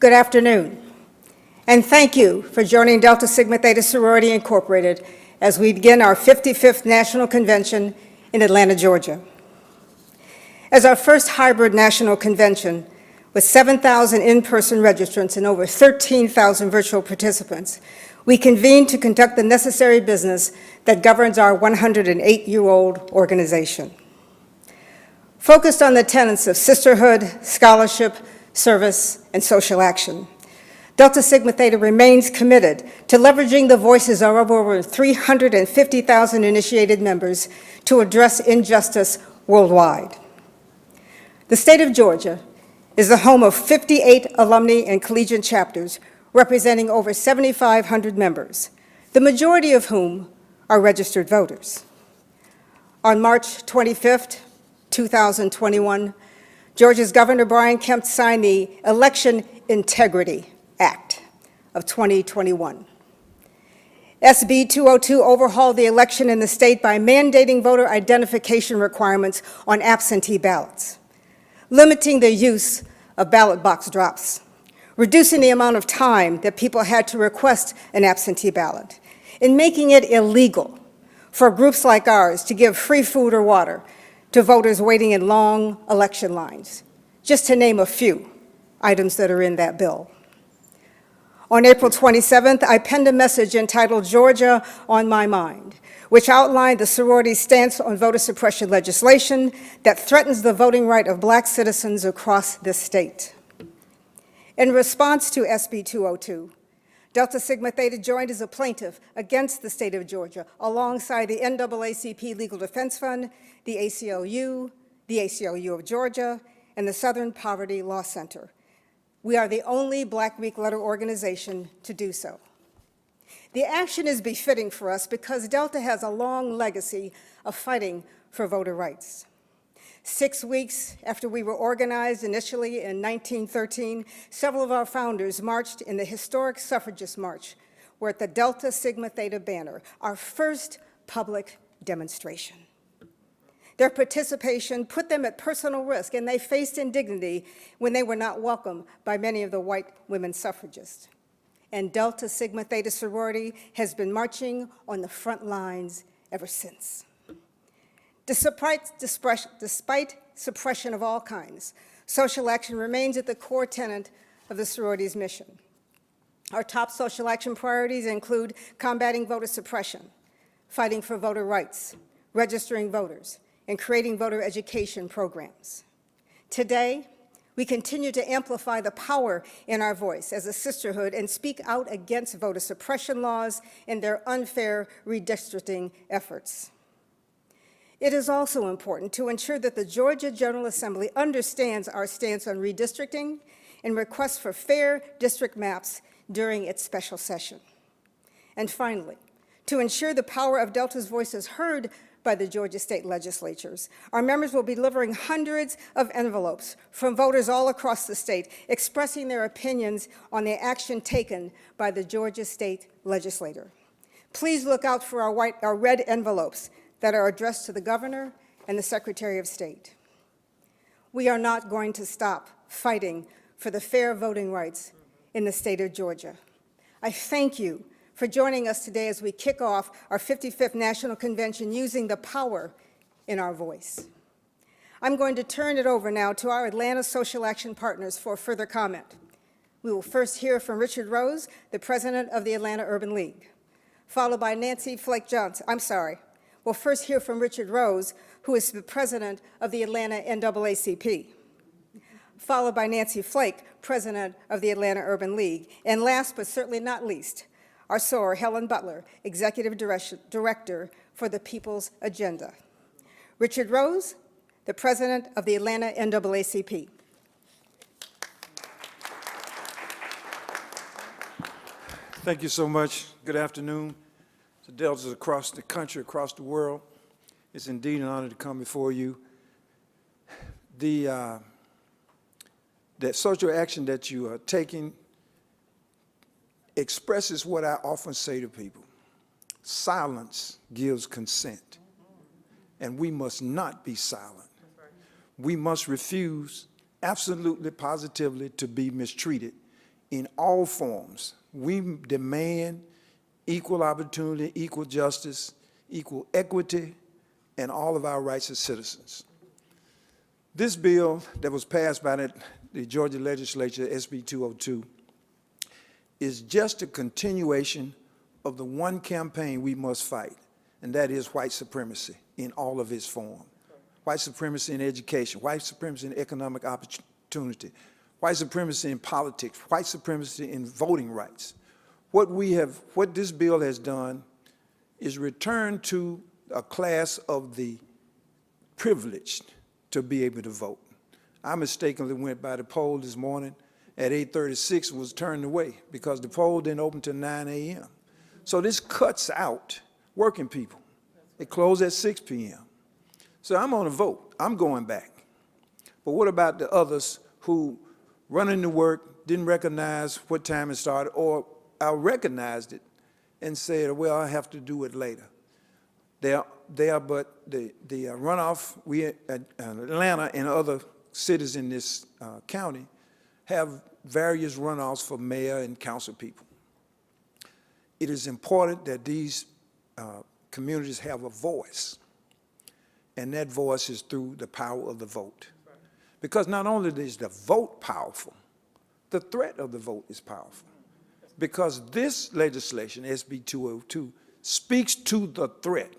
Good afternoon, and thank you for joining Delta Sigma Theta Sorority Incorporated as we begin our 55th National Convention in Atlanta, Georgia. As our first hybrid national convention, with 7,000 in-person registrants and over 13,000 virtual participants, we convene to conduct the necessary business that governs our 108-year-old organization. Focused on the tenets of sisterhood, scholarship, service, and social action, Delta Sigma Theta remains committed to leveraging the voices of over 350,000 initiated members to address injustice worldwide. The state of Georgia is the home of 58 alumni and collegiate chapters representing over 7,500 members, the majority of whom are registered voters. On March 25th, 2021, Georgia's Governor Brian Kemp signed the Election Integrity Act of 2021. SB 202 overhauled the election in the state by mandating voter identification requirements on absentee ballots, limiting the use of ballot box drops, reducing the amount of time that people had to request an absentee ballot, and making it illegal for groups like ours to give free food or water to voters waiting in long election lines, just to name a few items that are in that bill. On April 27th, I penned a message entitled "Georgia on My Mind," which outlined the sorority's stance on voter suppression legislation that threatens the voting right of Black citizens across this state. In response to SB 202, Delta Sigma Theta joined as a plaintiff against the state of Georgia alongside the NAACP Legal Defense Fund, the ACLU of Georgia, and the Southern Poverty Law Center. We are the only Black Greek letter organization to do so. The action is befitting for us because Delta has a long legacy of fighting for voter rights. 6 weeks after we were organized initially in 1913, several of our founders marched in the historic suffragist march, where at the Delta Sigma Theta banner, our first public demonstration. Their participation put them at personal risk, and they faced indignity when they were not welcomed by many of the white women suffragists. And Delta Sigma Theta Sorority has been marching on the front lines ever since. Despite suppression of all kinds, social action remains at the core tenet of the sorority's mission. Our top social action priorities include combating voter suppression, fighting for voter rights, registering voters, and creating voter education programs. Today, we continue to amplify the power in our voice as a sisterhood and speak out against voter suppression laws and their unfair redistricting efforts. It is also important to ensure that the Georgia General Assembly understands our stance on redistricting and requests for fair district maps during its special session. And finally, to ensure the power of Delta's voice is heard by the Georgia state legislatures, our members will be delivering hundreds of envelopes from voters all across the state expressing their opinions on the action taken by the Georgia state legislator. Please look out for our red envelopes that are addressed to the governor and the Secretary of State. We are not going to stop fighting for the fair voting rights in the state of Georgia. I thank you for joining us today as we kick off our 55th National Convention using the power in our voice. I'm going to turn it over now to our Atlanta social action partners for further comment. We will first hear from Richard Rose, the president of the Atlanta Urban League, followed by Nancy Flake Johnson. We'll first hear from Richard Rose, who is the president of the Atlanta NAACP, followed by Nancy Flake, president of the Atlanta Urban League, and last but certainly not least, our SOAR, Helen Butler, executive director for the People's Agenda. Richard Rose, the president of the Atlanta NAACP. Thank you so much. Good afternoon to Deltas across the country, across the world. It's indeed an honor to come before you. That social action that you are taking expresses what I often say to people. Silence gives consent, and we must not be silent. We must refuse absolutely, positively to be mistreated in all forms. We demand equal opportunity, equal justice, equal equity, and all of our rights as citizens. This bill that was passed by the Georgia legislature, SB 202, is just a continuation of the one campaign we must fight, and that is white supremacy in all of its form. White supremacy in education, white supremacy in economic opportunity, white supremacy in politics, white supremacy in voting rights. What this bill has done is return to a class of the privileged to be able to vote. I mistakenly went by the poll this morning at 8:36 and was turned away because the poll didn't open till 9 a.m. So this cuts out working people. It closed at 6 p.m. So I'm on a vote. I'm going back. But what about the others who running to work, didn't recognize what time it started, or I recognized it and said, well, I have to do it later. But the runoff, we Atlanta and other cities in this county have various runoffs for mayor and council people. It is important that these communities have a voice, and that voice is through the power of the vote. Because not only is the vote powerful, the threat of the vote is powerful. Because this legislation, SB 202, speaks to the threat.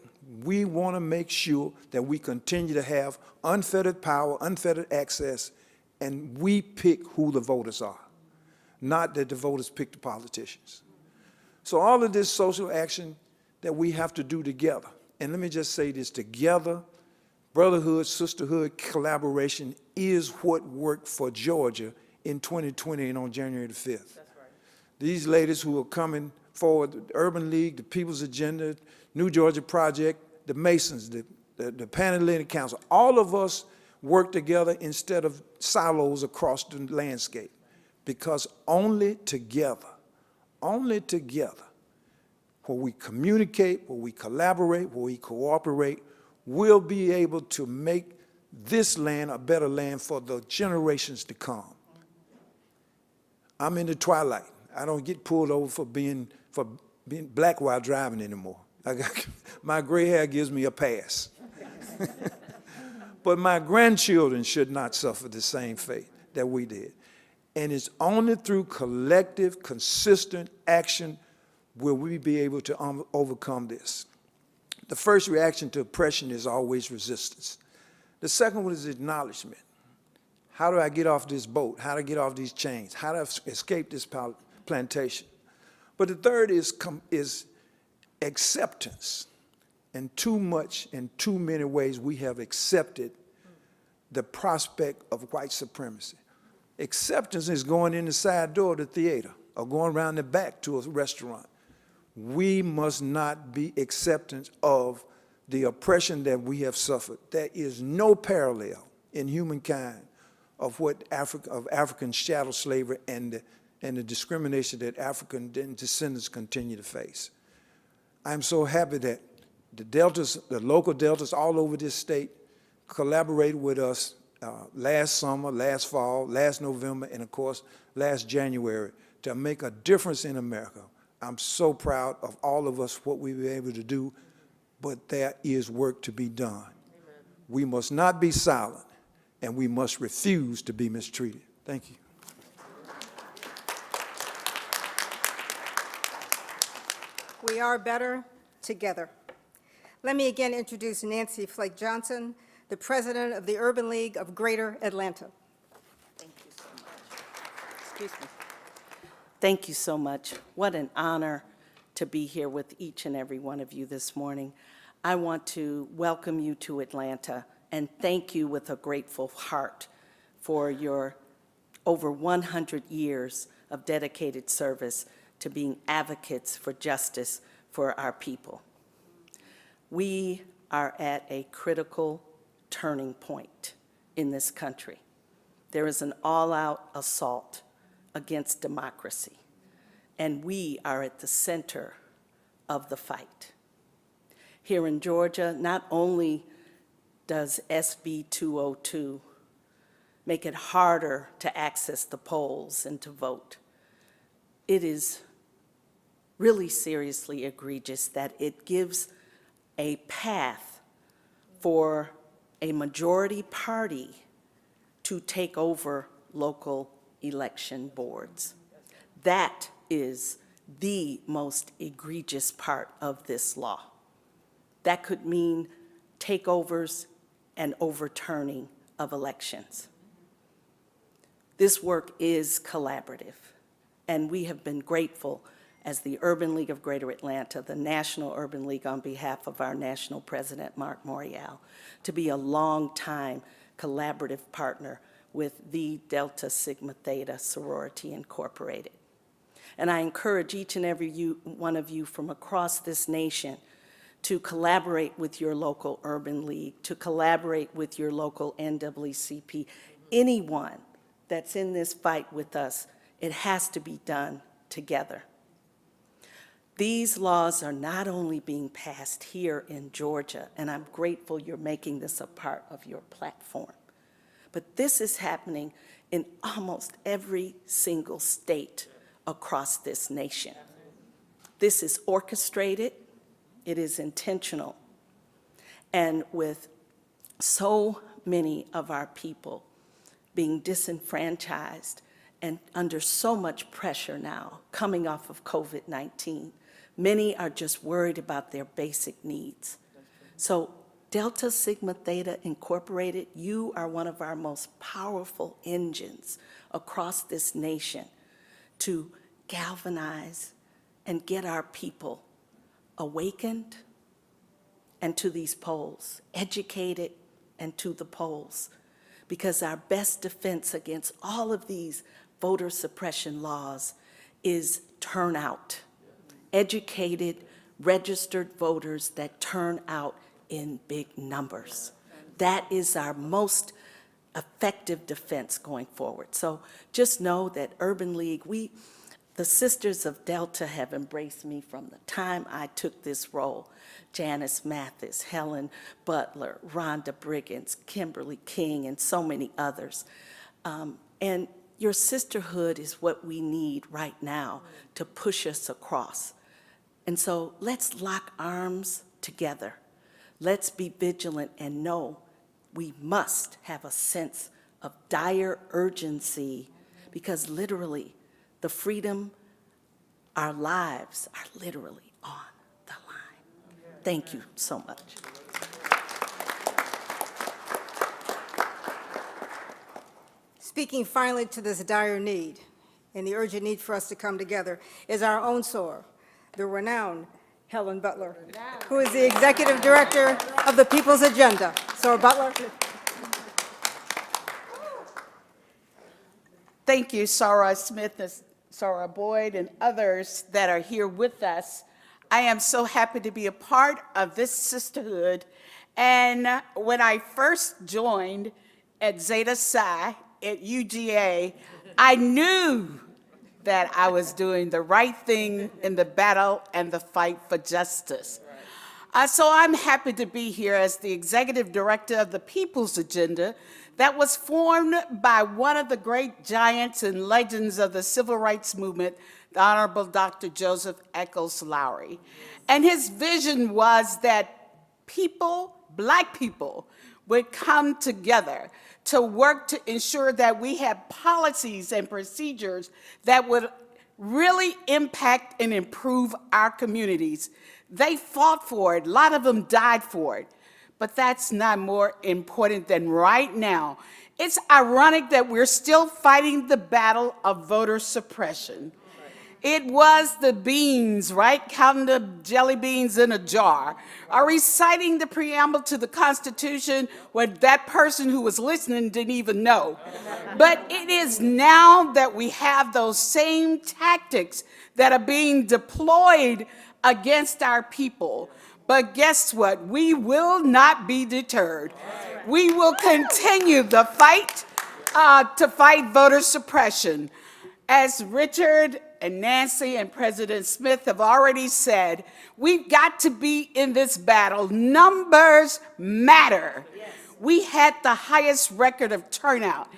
We want to make sure that we continue to have unfettered power, unfettered access, and we pick who the voters are, not that the voters pick the politicians. So all of this social action that we have to do together, and let me just say this, together, brotherhood, sisterhood, collaboration is what worked for Georgia in 2020 and on January the 5th. That's right. These ladies who are coming forward, the Urban League, the People's Agenda, New Georgia Project, the Masons, the Pan-Atlantic Council, all of us work together instead of silos across the landscape, because only together, where we communicate, where we collaborate, where we cooperate, we'll be able to make this land a better land for the generations to come. I'm in the twilight. I don't get pulled over for being black while driving anymore. My gray hair gives me a pass. But my grandchildren should not suffer the same fate that we did. And it's only through collective, consistent action will we be able to overcome this. The first reaction to oppression is always resistance. The second one is acknowledgement. How do I get off this boat? How do I get off these chains? How do I escape this plantation? But the third is acceptance. And too much, in too many ways, we have accepted the prospect of white supremacy. Acceptance is going in the side door of the theater or going around the back to a restaurant. We must not be acceptance of the oppression that we have suffered. There is no parallel in humankind of what African chattel slavery and the discrimination that African descendants continue to face. I'm so happy that the deltas, the local deltas all over this state collaborated with us last summer, last fall, last November, and of course, last January to make a difference in America. I'm so proud of all of us, what we were able to do, but there is work to be done. Amen. We must not be silent, and we must refuse to be mistreated. Thank you. We are better together. Let me again introduce Nancy Flake Johnson, the president of the Urban League of Greater Atlanta. Thank you so much. Excuse me. Thank you so much. What an honor to be here with each and every one of you this morning. I want to welcome you to Atlanta and thank you with a grateful heart for your over 100 years of dedicated service to being advocates for justice for our people. We are at a critical turning point in this country. There is an all-out assault against democracy, and we are at the center of the fight. Here in Georgia, not only does SB 202 make it harder to access the polls and to vote, it is really seriously egregious that it gives a path for a majority party to take over local election boards. That is the most egregious part of this law. That could mean takeovers and overturning of elections. This work is collaborative, and we have been grateful as the Urban League of Greater Atlanta, the National Urban League, on behalf of our national president, Mark Morial, to be a long-time collaborative partner with the Delta Sigma Theta Sorority Incorporated. And I encourage each and every one of you from across this nation to collaborate with your local Urban League, to collaborate with your local NAACP. Anyone that's in this fight with us, it has to be done together. These laws are not only being passed here in Georgia, and I'm grateful you're making this a part of your platform, but this is happening in almost every single state across this nation. This is orchestrated, it is intentional, and with so many of our people being disenfranchised and under so much pressure now, coming off of COVID-19, many are just worried about their basic needs. So Delta Sigma Theta Incorporated, you are one of our most powerful engines across this nation to galvanize and get our people awakened and to these polls, educated and to the polls, because our best defense against all of these voter suppression laws is turnout. Educated, registered voters that turn out in big numbers. That is our most effective defense going forward. So just know that Urban League, the Sisters of Delta have embraced me from the time I took this role. Janice Mathis, Helen Butler, Rhonda Briggins, Kimberly King, and so many others. And your sisterhood is what we need right now to push us across. And so let's lock arms together. Let's be vigilant and know we must have a sense of dire urgency, because literally the freedom, our lives are literally on the line. Thank you so much. Speaking finally to this dire need and the urgent need for us to come together is our own SOAR, the renowned Helen Butler, who is the Executive Director of the People's Agenda. SOAR Butler. Thank you, Sarah Smith, Sarah Boyd, and others that are here with us. I am so happy to be a part of this sisterhood. And when I first joined at Zeta Psi at UGA, I knew that I was doing the right thing in the battle and the fight for justice. So I'm happy to be here as the Executive Director of the People's Agenda that was formed by one of the great giants and legends of the civil rights movement, the Honorable Dr. Joseph Eccles Lowry. And his vision was that people, Black people, would come together to work to ensure that we have policies and procedures that would really impact and improve our communities. They fought for it. A lot of them died for it. But that's not more important than right now. It's ironic that we're still fighting the battle of voter suppression. It was the beans, right? Counting the jelly beans in a jar, or reciting the preamble to the Constitution when that person who was listening didn't even know. But it is now that we have those same tactics that are being deployed against our people. But guess what? We will not be deterred. We will continue the fight to fight voter suppression. As Richard and Nancy and President Smith have already said, we've got to be in this battle. Numbers matter. Yes. We had the highest record of turnout.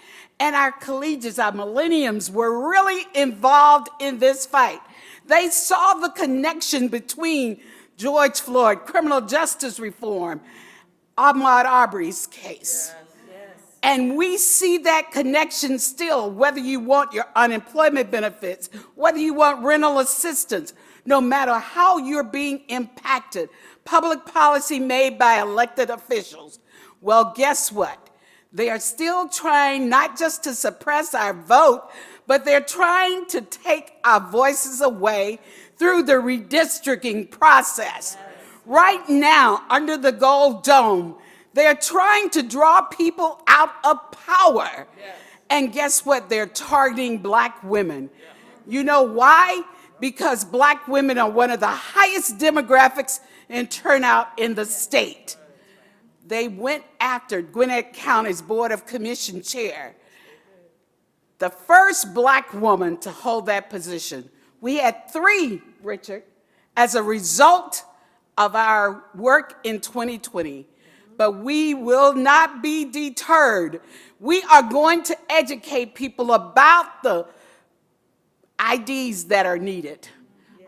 and our collegians, our millenniums, were really involved in this fight. They saw the connection between George Floyd, criminal justice reform, Ahmaud Arbery's case. And we see that connection still, whether you want your unemployment benefits, whether you want rental assistance, no matter how you're being impacted, public policy made by elected officials. Well, guess what? They are still trying not just to suppress our vote, but they're trying to take our voices away through the redistricting process. Right now, under the Gold Dome, they're trying to draw people out of power. And guess what? They're targeting black women. You know why? Because black women are one of the highest demographics in turnout in the state. They went after Gwinnett County's Board of Commission chair, the first black woman to hold that position. We had 3, Richard, as a result of our work in 2020. But we will not be deterred. We are going to educate people about the IDs that are needed,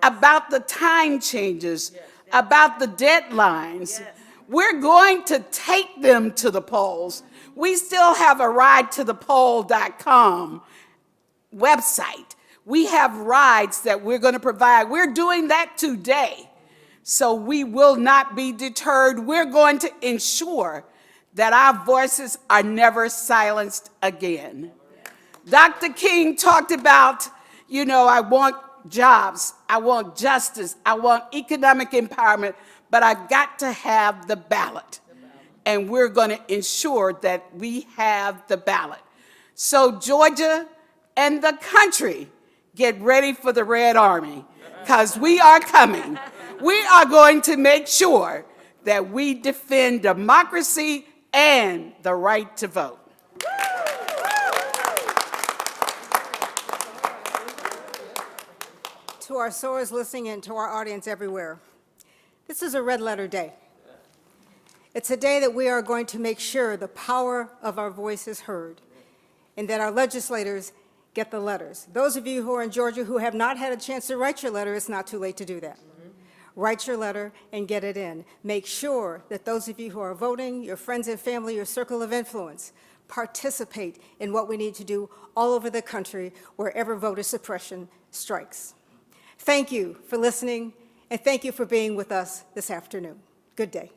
about the time changes, about the deadlines. We're going to take them to the polls. We still have a ridetothepoll.com website. We have rides that we're going to provide. We're doing that today. So we will not be deterred. We're going to ensure that our voices are never silenced again. Dr. King talked about, I want jobs, I want justice, I want economic empowerment, but I've got to have the ballot. And we're going to ensure that we have the ballot. So Georgia and the country, get ready for the Red Army, because we are coming. We are going to make sure that we defend democracy and the right to vote. To our soars listening and to our audience everywhere, this is a red letter day. It's a day that we are going to make sure the power of our voice is heard and that our legislators get the letters. Those of you who are in Georgia who have not had a chance to write your letter, it's not too late to do that. Write your letter and get it in. Make sure that those of you who are voting, your friends and family, your circle of influence, participate in what we need to do all over the country wherever voter suppression strikes. Thank you for listening, and thank you for being with us this afternoon. Good day.